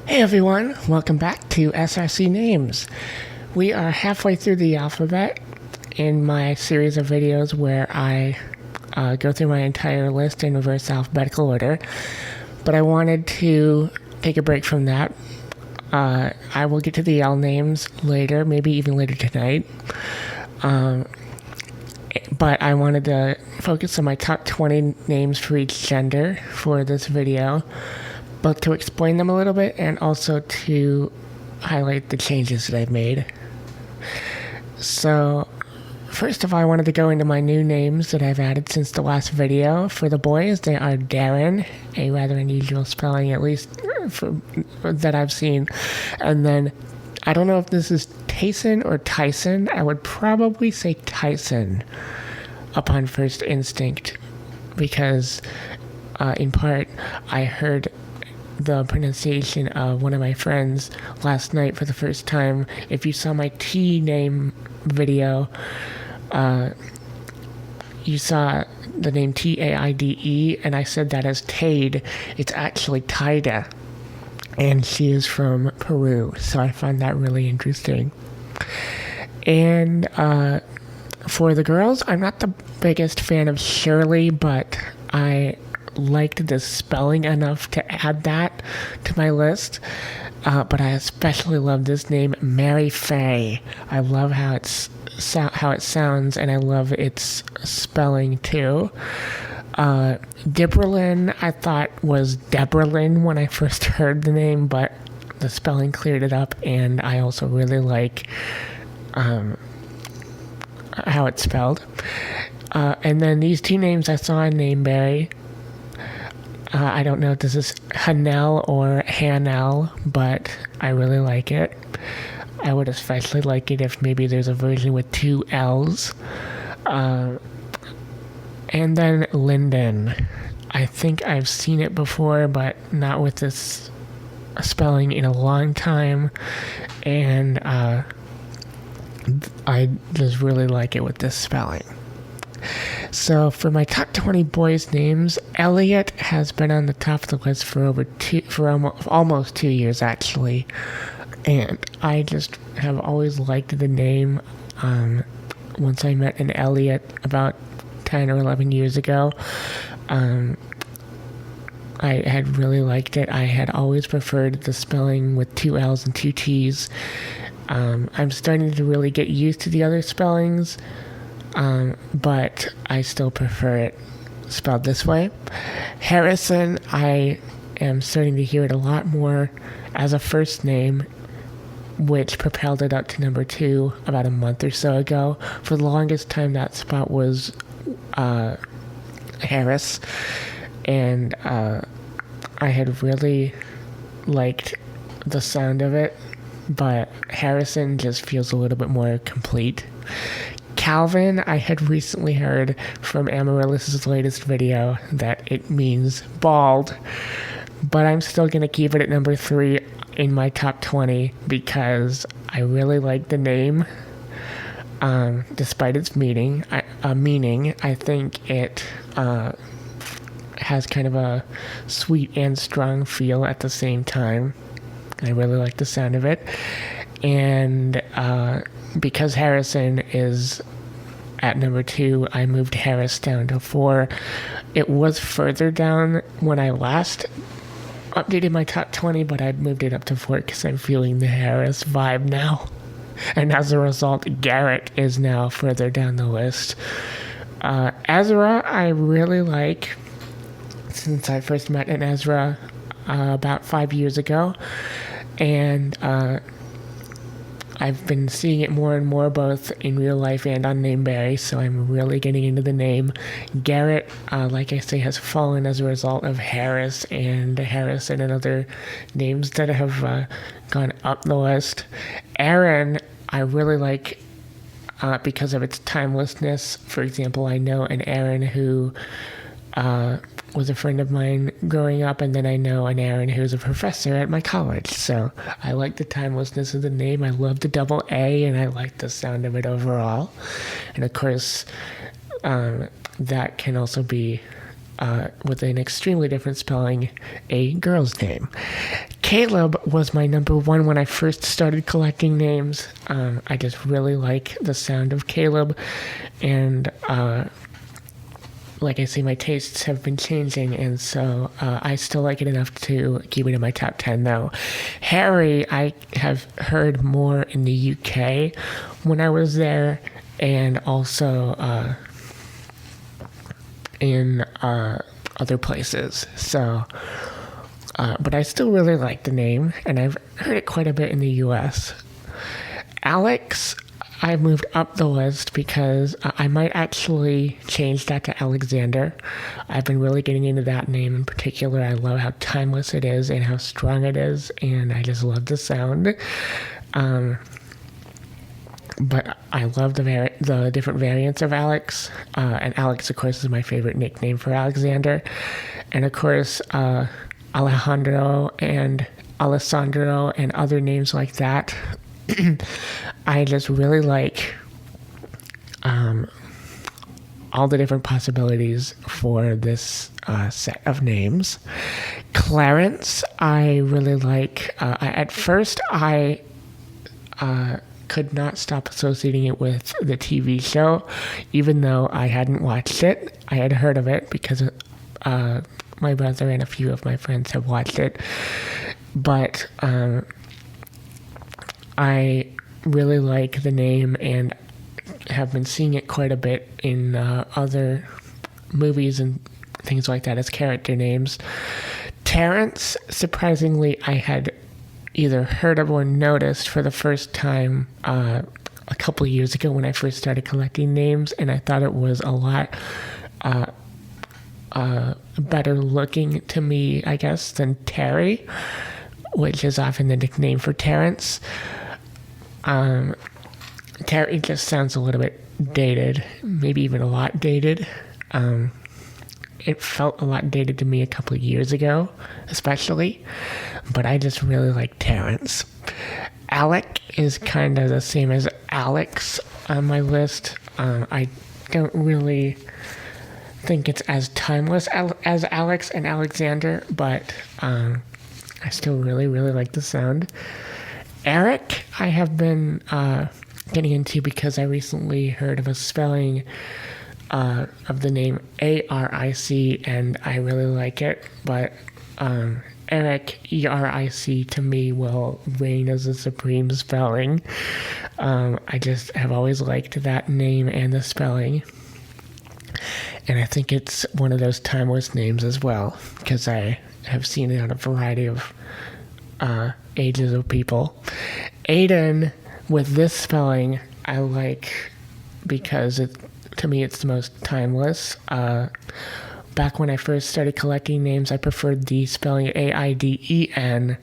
Hey everyone, welcome back to SRC Names. We are halfway through the alphabet in my series of videos where I go through my entire list in reverse alphabetical order, but I wanted to take a break from that. I will get to the L names later, maybe even later tonight, but I wanted to focus on my top 20 names for each gender for this video, both to explain them a little bit and also to highlight the changes that I've made. So, first of all, I wanted to go into my new names that I've added since the last video. For the boys, they are Darren, a rather unusual spelling, at least that I've seen. And then, I don't know if this is Tyson or Tyson. I would probably say Tyson upon first instinct, because in part, I heard the pronunciation of one of my friends last night for the first time. If you saw my T name video, you saw the name Taide, and I said that as Tade. It's actually Taida, and she is from Peru, so I find that really interesting. And for the girls, I'm not the biggest fan of Shirley, but I liked the spelling enough to add that to my list. But I especially love this name, Mary Faye. I love how it sounds, and I love its spelling too. Dibberlin, I thought was Deberlin when I first heard the name, but the spelling cleared it up, and I also really like how it's spelled. And then these two names I saw in Nameberry. I don't know if this is Hanel or Hanel, but I really like it. I would especially like it if maybe there's a version with two L's. And then Linden. I think I've seen it before, but not with this spelling in a long time. And I just really like it with this spelling. So for my top 20 boys' names, Elliot has been on the top of the list for almost 2 years actually, and I just have always liked the name. Once I met an Elliot about 10 or 11 years ago, I had really liked it. I had always preferred the spelling with two L's and two T's. I'm starting to really get used to the other spellings, but I still prefer it spelled this way. Harrison, I am starting to hear it a lot more as a first name, which propelled it up to number 2 about a month or so ago. For the longest time, that spot was Harris, and I had really liked the sound of it, but Harrison just feels a little bit more complete. Calvin, I had recently heard from Amaryllis's latest video that it means bald, but I'm still going to keep it at number 3 in my top 20 because I really like the name. Despite its meaning, I think it has kind of a sweet and strong feel at the same time. I really like the sound of it. And because Harrison is at number 2, I moved Harris down to 4. It was further down when I last updated my top 20, but I'd moved it up to 4 because I'm feeling the Harris vibe now. And as a result, Garrett is now further down the list. Ezra, I really like, since I first met an Ezra about 5 years ago. And I've been seeing it more and more both in real life and on Nameberry, so I'm really getting into the name. Garrett, like I say, has fallen as a result of Harris and Harrison and other names that have gone up the list. Aaron, I really like because of its timelessness. For example, I know an Aaron who was a friend of mine growing up, and then I know an Aaron who's a professor at my college. So I like the timelessness of the name. I love the double A, and I like the sound of it overall. And of course, that can also be with an extremely different spelling, a girl's name. Caleb was my number one when I first started collecting names. I just really like the sound of Caleb, and like I say, my tastes have been changing, and so I still like it enough to keep it in my top 10, though. Harry, I have heard more in the UK when I was there, and also in other places. So, but I still really like the name, and I've heard it quite a bit in the US. Alex, I moved up the list because I might actually change that to Alexander. I've been really getting into that name in particular. I love how timeless it is and how strong it is, and I just love the sound. But I love the different variants of Alex, and Alex, of course, is my favorite nickname for Alexander. And of course, Alejandro and Alessandro and other names like that. I just really like all the different possibilities for this set of names. Clarence, I really like. At first, I could not stop associating it with the TV show, even though I hadn't watched it. I had heard of it because my brother and a few of my friends have watched it. But I really like the name and have been seeing it quite a bit in other movies and things like that as character names. Terrence, surprisingly, I had either heard of or noticed for the first time a couple of years ago when I first started collecting names, and I thought it was a lot better looking to me, I guess, than Terry, which is often the nickname for Terrence. Terry just sounds a little bit dated, maybe even a lot dated. It felt a lot dated to me a couple of years ago, especially, but I just really like Terrence. Alec is kind of the same as Alex on my list. I don't really think it's as timeless as Alex and Alexander, but I still really, really like the sound. Eric, I have been getting into because I recently heard of a spelling of the name A-R-I-C, and I really like it, but Eric, E-R-I-C, to me will reign as the supreme spelling. I just have always liked that name and the spelling, and I think it's one of those timeless names as well, because I have seen it on a variety of ages of people. Aiden, with this spelling, I like because to me it's the most timeless. Back when I first started collecting names, I preferred the spelling A-I-D-E-N,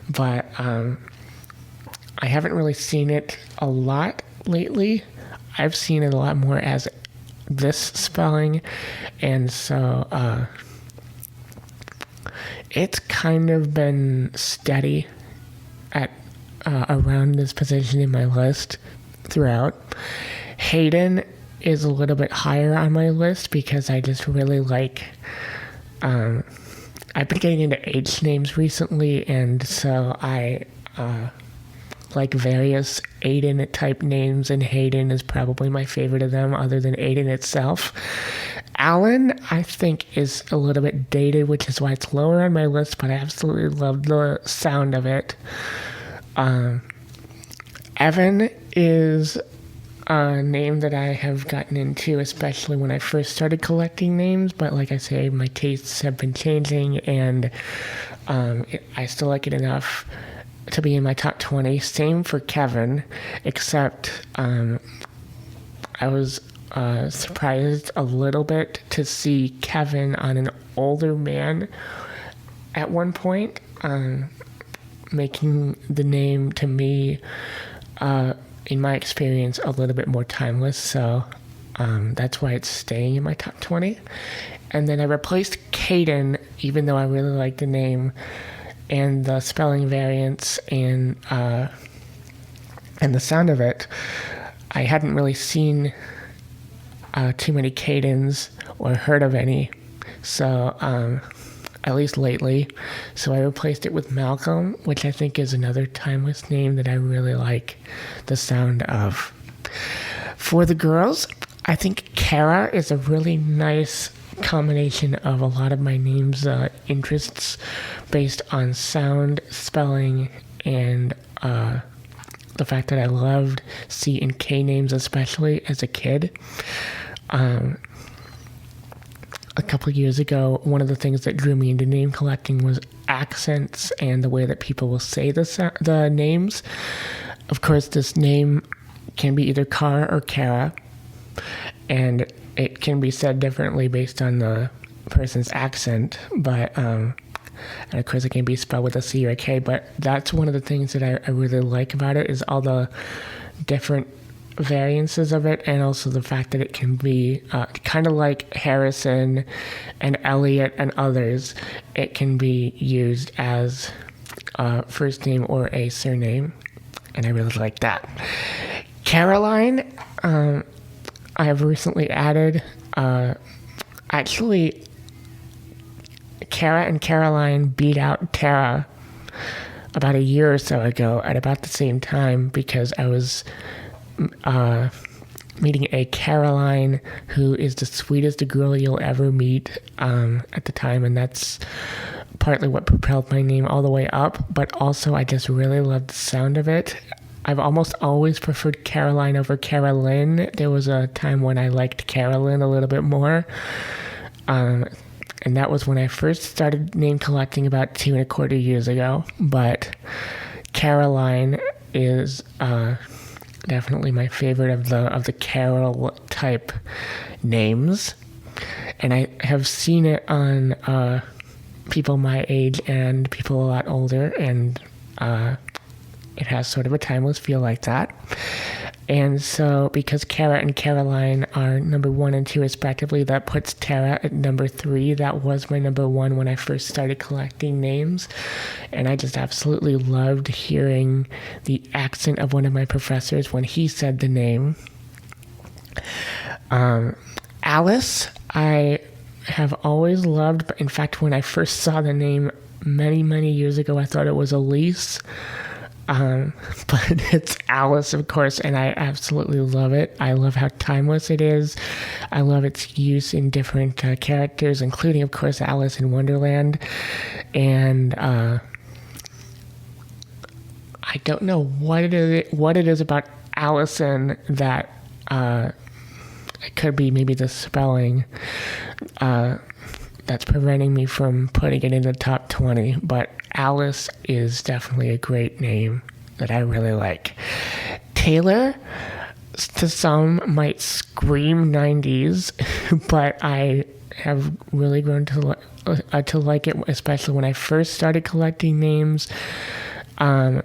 but I haven't really seen it a lot lately. I've seen it a lot more as this spelling, and so it's kind of been steady at around this position in my list throughout. Hayden is a little bit higher on my list because I just really like I've been getting into H names recently, and so I like various Aiden type names, and Hayden is probably my favorite of them other than Aiden itself. Alan, I think, is a little bit dated, which is why it's lower on my list, but I absolutely love the sound of it. Evan is a name that I have gotten into, especially when I first started collecting names, but like I say, my tastes have been changing, and I still like it enough to be in my top 20. Same for Kevin, except I was surprised a little bit to see Kevin on an older man at one point, making the name to me, in my experience, a little bit more timeless, so that's why it's staying in my top 20. And then I replaced Caden, even though I really like the name and the spelling variants and the sound of it. I hadn't really seen too many Cadens or heard of any, So, at least lately. So I replaced it with Malcolm, which I think is another timeless name that I really like the sound of. For the girls, I think Kara is a really nice combination of a lot of my name's interests based on sound, spelling, and the fact that I loved C and K names, especially as a kid. A couple of years ago, one of the things that drew me into name collecting was accents and the way that people will say the names. Of course, this name can be either Kara or Kara, and it can be said differently based on the person's accent, but and of course it can be spelled with a C or a K, but that's one of the things that I really like about it, is all the different variances of it, and also the fact that it can be kind of like Harrison and Elliot and others. It can be used as a first name or a surname, and I really like that. Caroline, I have recently added, actually, Kara and Caroline beat out Tara about a year or so ago at about the same time, because I was meeting a Caroline who is the sweetest girl you'll ever meet at the time, and that's partly what propelled my name all the way up, but also I just really loved the sound of it. I've almost always preferred Caroline over Carolyn. There was a time when I liked Carolyn a little bit more, and that was when I first started name collecting about 2.25 years ago, but Caroline is definitely my favorite of the Carol type names, and I have seen it on people my age and people a lot older, and it has sort of a timeless feel like that. And so because Kara and Caroline are number 1 and 2 respectively, that puts Tara at number 3. That was my number 1 when I first started collecting names, and I just absolutely loved hearing the accent of one of my professors when he said the name. Alice, I have always loved, but in fact when I first saw the name many years ago, I thought it was Elise. But it's Alice, of course, and I absolutely love it. I love how timeless it is. I love its use in different characters, including, of course, Alice in Wonderland. And I don't know what it is about Allison that it could be maybe the spelling that's preventing me from putting it in the top 20, but Alice is definitely a great name that I really like. Taylor, to some, might scream 90s, but I have really grown to like it, especially when I first started collecting names. And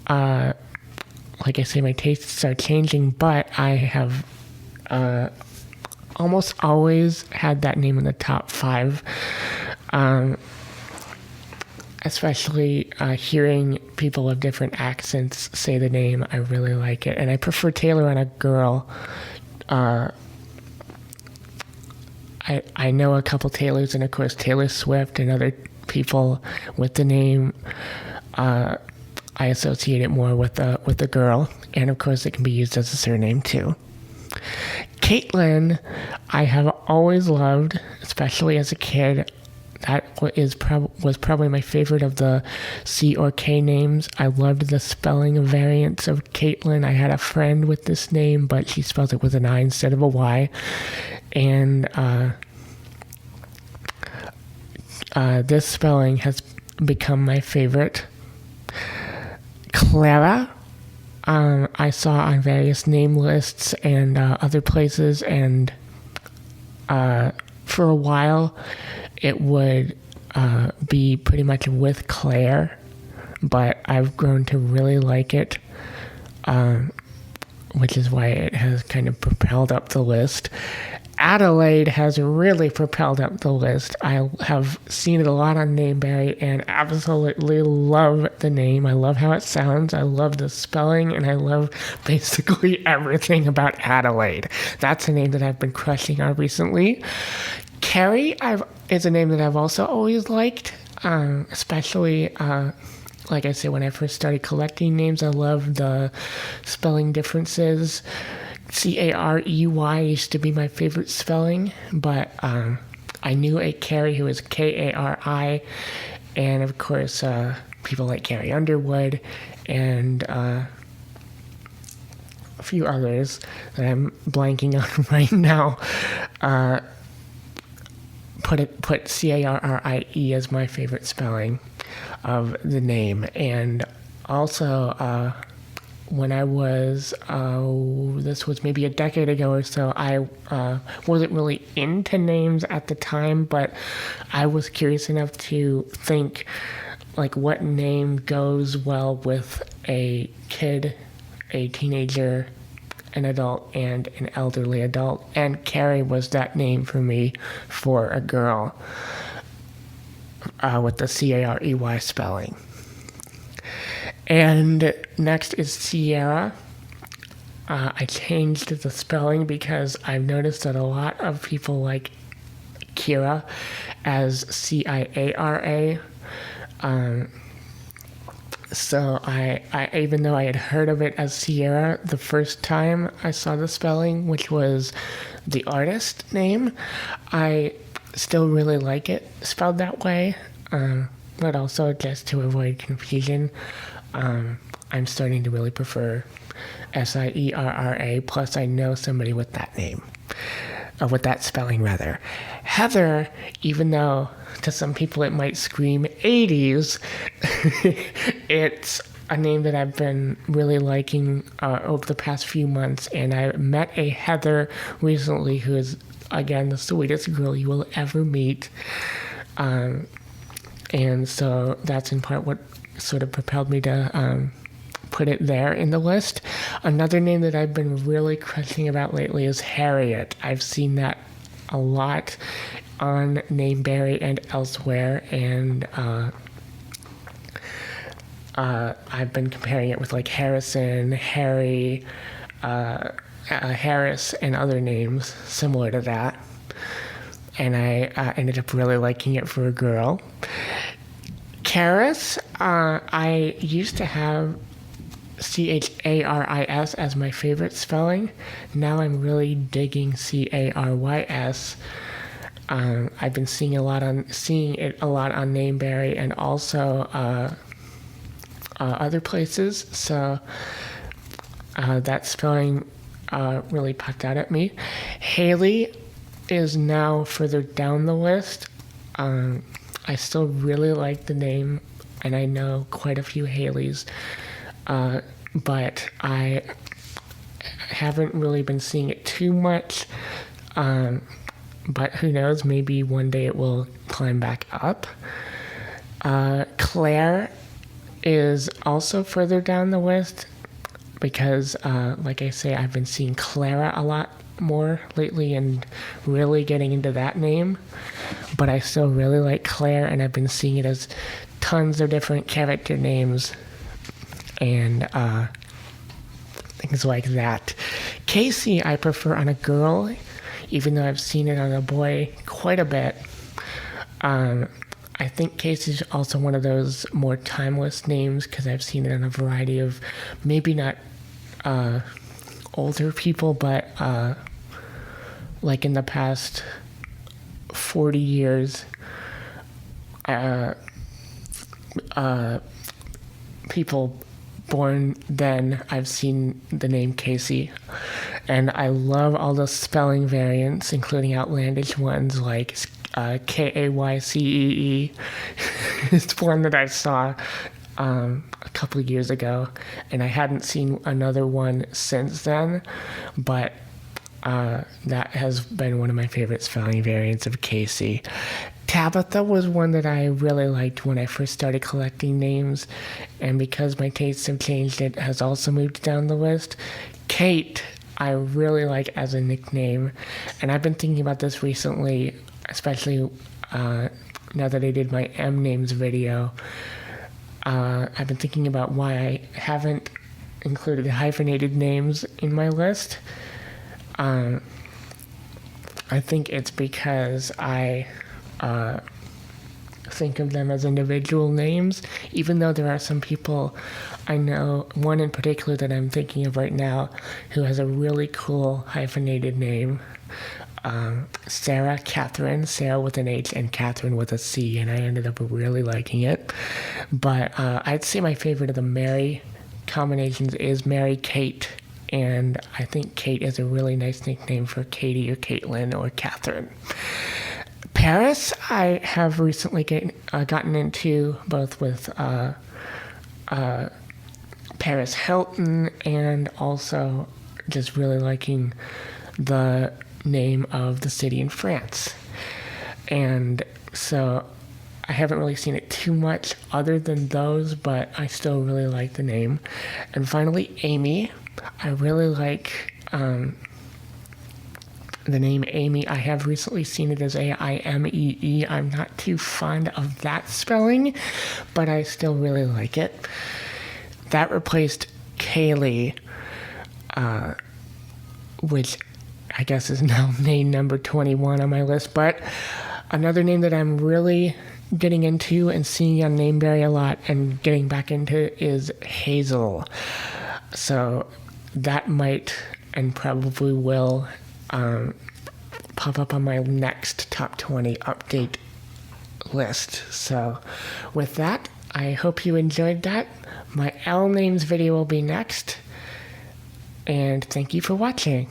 like I say, my tastes are changing, but I have almost always had that name in the top 5. Especially hearing people of different accents say the name, I really like it. And I prefer Taylor on a girl. I know a couple Taylors, and of course Taylor Swift and other people with the name. I associate it more with a girl, and of course it can be used as a surname too. Caitlin, I have always loved, especially as a kid. That was probably my favorite of the C or K names. I loved the spelling variants of Caitlin. I had a friend with this name, but she spelled it with an I instead of a Y. And this spelling has become my favorite. Clara, I saw on various name lists and other places, and for a while it would be pretty much with Claire, but I've grown to really like it, which is why it has kind of propelled up the list. Adelaide has really propelled up the list. I have seen it a lot on Nameberry and absolutely love the name. I love how it sounds. I love the spelling, and I love basically everything about Adelaide. That's a name that I've been crushing on recently. Carrie is a name that I've also always liked, especially like I said, when I first started collecting names. I love the spelling differences. Carey used to be my favorite spelling, but I knew a Carrie who was Kari, and of course people like Carrie Underwood and a few others that I'm blanking on right now. Put Carie as my favorite spelling of the name. And also when I was, this was maybe a decade ago or so, I wasn't really into names at the time, but I was curious enough to think, like, what name goes well with a kid, a teenager, an adult, and an elderly adult. And Carrie was that name for me for a girl with the Carey spelling. And next is Sierra. I changed the spelling because I've noticed that a lot of people like Kira as Ciara. So I even though I had heard of it as Sierra the first time I saw the spelling, which was the artist name, I still really like it spelled that way. But also, just to avoid confusion, I'm starting to really prefer Sierra. Plus, I know somebody with that name, with that spelling rather. Heather, even though to some people it might scream 80s, it's a name that I've been really liking over the past few months. And I met a Heather recently who is, again, the sweetest girl you will ever meet. And so that's in part what sort of propelled me to put it there in the list. Another name that I've been really crushing about lately is Harriet. I've seen that a lot on Nameberry and elsewhere, and I've been comparing it with like Harrison, Harry, Harris, and other names similar to that. And I ended up really liking it for a girl. Charis, I used to have Charis as my favorite spelling. Now I'm really digging Carys. I've been seeing it a lot on Nameberry and also other places. So that spelling really popped out at me. Haley is now further down the list. I still really like the name, and I know quite a few Haleys, but I haven't really been seeing it too much. But who knows, maybe one day it will climb back up. Claire is also further down the list because, like I say, I've been seeing Clara a lot more lately and really getting into that name. But I still really like Claire, and I've been seeing it as tons of different character names and things like that. Casey I prefer on a girl, even though I've seen it on a boy quite a bit. I think Casey's also one of those more timeless names because I've seen it on a variety of, maybe not older people, but like in the past 40 years, people born then, I've seen the name Casey. And I love all the spelling variants, including outlandish ones like Kaycee. It's one that I saw a couple of years ago, and I hadn't seen another one since then, but that has been one of my favorite spelling variants of Casey. Tabitha was one that I really liked when I first started collecting names, and because my tastes have changed, it has also moved down the list. Kate, I really like as a nickname, and I've been thinking about this recently, especially now that I did my M names video. I've been thinking about why I haven't included hyphenated names in my list. I think it's because I think of them as individual names, even though there are some people I know, one in particular that I'm thinking of right now, who has a really cool hyphenated name. Sarah Catherine, Sarah with an H and Catherine with a C, and I ended up really liking it. But I'd say my favorite of the Mary combinations is Mary Kate, and I think Kate is a really nice nickname for Katie or Caitlin or Catherine. Paris, I have recently gotten into both with Paris Hilton and also just really liking the name of the city in France. And so I haven't really seen it too much other than those, but I still really like the name. And finally, Amy. I really like the name Amy. I have recently seen it as A-I-M-E-E. I'm not too fond of that spelling, but I still really like it. That replaced Kaylee, which I guess is now name number 21 on my list. But another name that I'm really getting into and seeing on Nameberry a lot and getting back into is Hazel. So that might and probably will pop up on my next top 20 update list. So with that, I hope you enjoyed that. My L names video will be next. And thank you for watching.